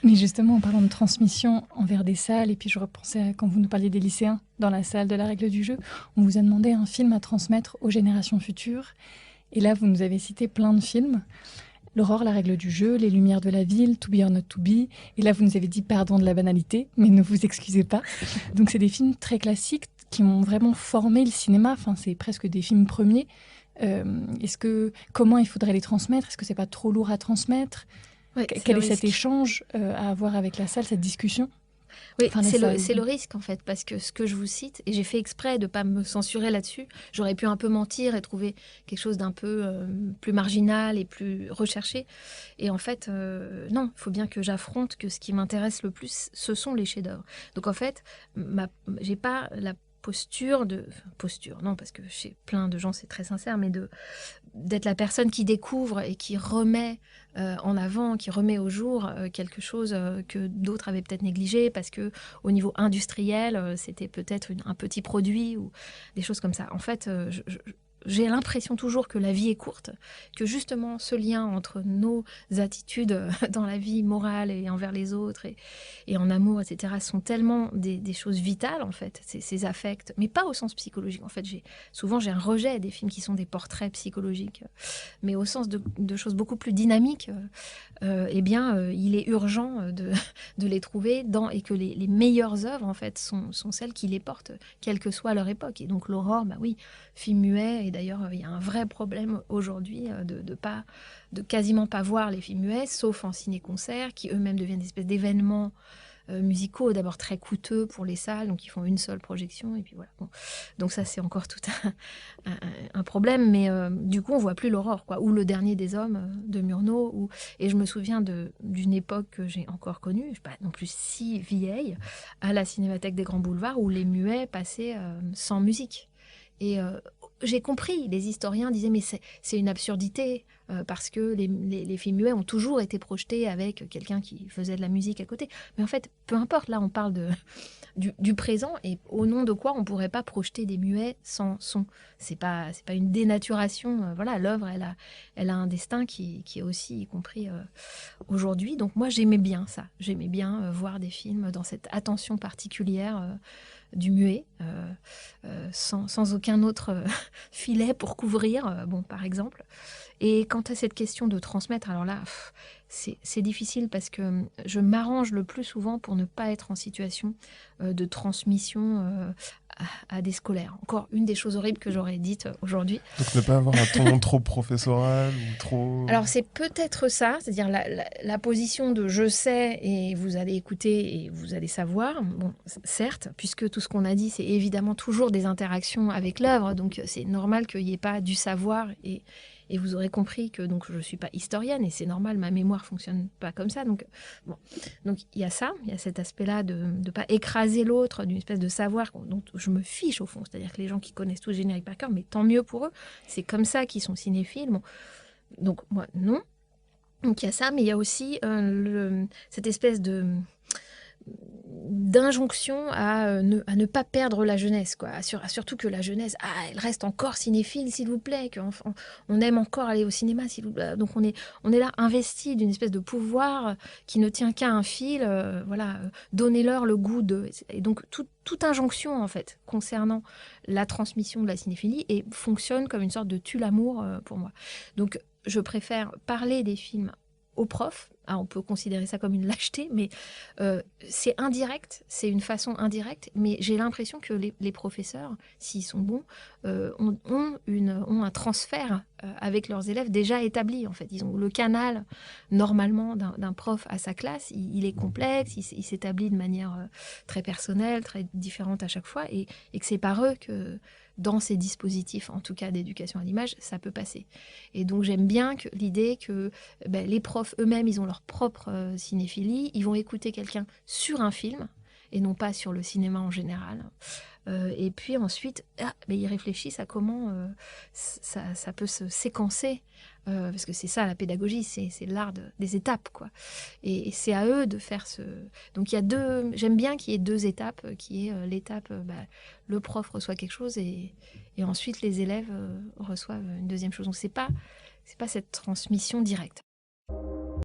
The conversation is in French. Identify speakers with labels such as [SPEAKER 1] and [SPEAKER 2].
[SPEAKER 1] Mais justement, en parlant de transmission envers des salles, et puis je repensais à quand vous nous parliez des lycéens dans la salle de la règle du jeu, on vous a demandé un film à transmettre aux générations futures. Et là, vous nous avez cité plein de films. L'aurore, la règle du jeu, les lumières de la ville, To be or not to be. Et là, vous nous avez dit pardon de la banalité, mais ne vous excusez pas. Donc, c'est des films très classiques qui ont vraiment formé le cinéma. Enfin, c'est presque des films premiers. Comment il faudrait les transmettre? Est-ce que c'est pas trop lourd à transmettre?
[SPEAKER 2] Oui, c'est
[SPEAKER 1] Quel
[SPEAKER 2] le
[SPEAKER 1] est cet
[SPEAKER 2] risque.
[SPEAKER 1] échange à avoir avec la salle, cette discussion?
[SPEAKER 2] Oui,
[SPEAKER 1] Enfin, la salle.
[SPEAKER 2] c'est le risque en fait, parce que ce que je vous cite, et j'ai fait exprès de ne pas me censurer là-dessus, j'aurais pu un peu mentir et trouver quelque chose d'un peu plus marginal et plus recherché. Et en fait, non, il faut bien que j'affronte que ce qui m'intéresse le plus, ce sont les chefs-d'œuvre. Donc en fait, j'ai pas la posture de... enfin, posture, non, parce que chez plein de gens, c'est très sincère, mais d'être la personne qui découvre et qui remet en avant, qui remet au jour quelque chose que d'autres avaient peut-être négligé parce que au niveau industriel, c'était peut-être un petit produit ou des choses comme ça. En fait, j'ai l'impression toujours que la vie est courte, que justement ce lien entre nos attitudes dans la vie morale et envers les autres et en amour, etc., sont tellement des choses vitales, en fait, ces affects, mais pas au sens psychologique. En fait, souvent j'ai un rejet des films qui sont des portraits psychologiques, mais au sens de choses beaucoup plus dynamiques. Eh bien, il est urgent de les trouver et que les meilleures œuvres, en fait, sont celles qui les portent, quelle que soit leur époque. Et donc, l'Aurore, bah oui, film muet, et d'ailleurs, il y a un vrai problème aujourd'hui de quasiment pas voir les films muets, sauf en ciné-concert, qui eux-mêmes deviennent des espèces d'événements musicaux, d'abord très coûteux pour les salles, donc ils font une seule projection, et puis voilà. Bon. Donc ça, c'est encore tout un problème, mais du coup, on voit plus l'Aurore, quoi, ou Le Dernier des Hommes de Murnau, et je me souviens d'une époque que j'ai encore connue, je suis pas non plus si vieille, à la Cinémathèque des Grands Boulevards, où les muets passaient sans musique. Et j'ai compris, les historiens disaient, mais c'est une absurdité, parce que les films muets ont toujours été projetés avec quelqu'un qui faisait de la musique à côté. Mais en fait, peu importe, là on parle du présent, et au nom de quoi on pourrait pas projeter des muets sans son. C'est pas une dénaturation, voilà, l'œuvre, elle a un destin qui est aussi, y compris aujourd'hui. Donc moi j'aimais bien ça, j'aimais bien voir des films dans cette attention particulière du muet, sans aucun autre filet pour couvrir, bon, par exemple. Et quant à cette question de transmettre, alors là, c'est difficile parce que je m'arrange le plus souvent pour ne pas être en situation de transmission à des scolaires. Encore une des choses horribles que j'aurais dites aujourd'hui.
[SPEAKER 3] Donc ne pas avoir un ton trop professoral ou trop...
[SPEAKER 2] Alors c'est peut-être ça, c'est-à-dire la position de je sais et vous allez écouter et vous allez savoir. Bon, certes, puisque tout ce qu'on a dit, c'est évidemment toujours des interactions avec l'œuvre, donc c'est normal qu'il n'y ait pas du savoir et vous aurez compris que donc je ne suis pas historienne et c'est normal, ma mémoire fonctionne pas comme ça. Donc bon, donc il y a ça, il y a cet aspect-là de ne pas écraser l'autre d'une espèce de savoir dont je me fiche au fond, c'est-à-dire que les gens qui connaissent tout le générique par cœur, mais tant mieux pour eux, c'est comme ça qu'ils sont cinéphiles. Bon, donc moi, non. Donc il y a ça, mais il y a aussi cette espèce d'injonction à ne pas perdre la jeunesse, quoi. Surtout que la jeunesse, elle reste encore cinéphile, s'il vous plaît, on aime encore aller au cinéma, s'il vous plaît. Donc on est là investi d'une espèce de pouvoir qui ne tient qu'à un fil, voilà, donnez-leur le goût de... Et donc toute injonction, en fait, concernant la transmission de la cinéphilie fonctionne comme une sorte de tue-l'amour pour moi. Donc je préfère parler des films aux profs. Ah, on peut considérer ça comme une lâcheté, mais c'est indirect, c'est une façon indirecte, mais j'ai l'impression que les professeurs, s'ils sont bons, ont un transfert avec leurs élèves déjà établi, en fait. Ils ont le canal, normalement, d'un prof à sa classe, il est complexe, il s'établit de manière très personnelle, très différente à chaque fois, et que c'est par eux que, dans ces dispositifs, en tout cas d'éducation à l'image, ça peut passer. Et donc j'aime bien l'idée que les profs eux-mêmes, ils ont leur propre cinéphilie, ils vont écouter quelqu'un sur un film, et non pas sur le cinéma en général. Et puis ensuite, ils réfléchissent à comment ça peut se séquencer, parce que c'est ça la pédagogie, c'est l'art des étapes, quoi. Et c'est à eux de faire ce... Donc il y a j'aime bien qu'il y ait deux étapes, qui est l'étape, le prof reçoit quelque chose et ensuite les élèves reçoivent une deuxième chose. Donc c'est pas cette transmission directe.